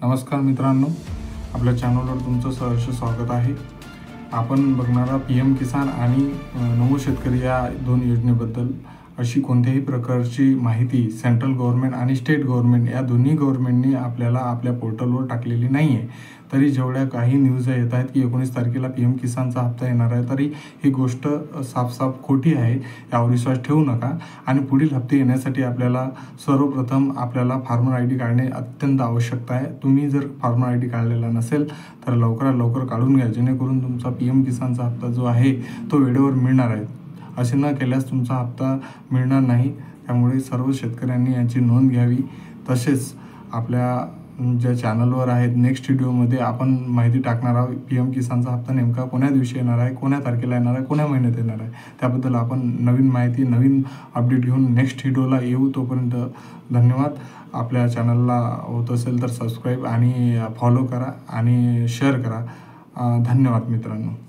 नमस्कार मित्रांनो, आपल्या चॅनलवर तुमचं सहर्ष स्वागत आहे। आपण बघणारा PM किसान आणि नमो शेतकरी या दोन योजनेबद्दल अशी कोणत्याही प्रकारची माहिती सेंट्रल गव्हर्नमेंट आणि स्टेट गव्हर्नमेंट या दोन्ही गव्हर्नमेंटनी आपल्याला आपल्या पोर्टलवर टाकलेली नाही आहे। तरी जेवढ्या काही न्यूज येत आहेत की 19 तारखेला PM किसानचा हप्ता येणार आहे, तरी ही गोष्ट साफ खोटी आहे। यावर विश्वास ठेवू नका आणि पुढील हप्ते येण्यासाठी आपल्याला सर्वप्रथम आपल्याला फार्मर ID काढणे अत्यंत आवश्यक आहे। तुम्ही जर फार्मर ID काढलेला नसेल तर लवकरात लवकर काढून घ्या, जेणेकरून तुमचा PM किसानचा हप्ता जो आहे तो वेळेवर मिळणार आहे। असे न केल्यास तुमचा हप्ता मिळणार नाही। त्यामुळे सर्व शेतकऱ्यांनी याची नोंद घ्यावी। तसेच आपल्या ज्या चॅनलवर आहेत नेक्स्ट व्हिडिओमध्ये आपण माहिती टाकणार आहोत PM किसानचा हप्ता नेमका कोण्या दिवशी येणार आहे, कोण्या तारखेला येणार आहे, कोण्या महिन्यात येणार आहे, त्याबद्दल आपण नवीन माहिती नवीन अपडेट घेऊन नेक्स्ट व्हिडिओला येऊ। तोपर्यंत धन्यवाद। आपल्या चॅनलला होत असेल तर सबस्क्राईब आणि फॉलो करा आणि शेअर करा। धन्यवाद मित्रांनो।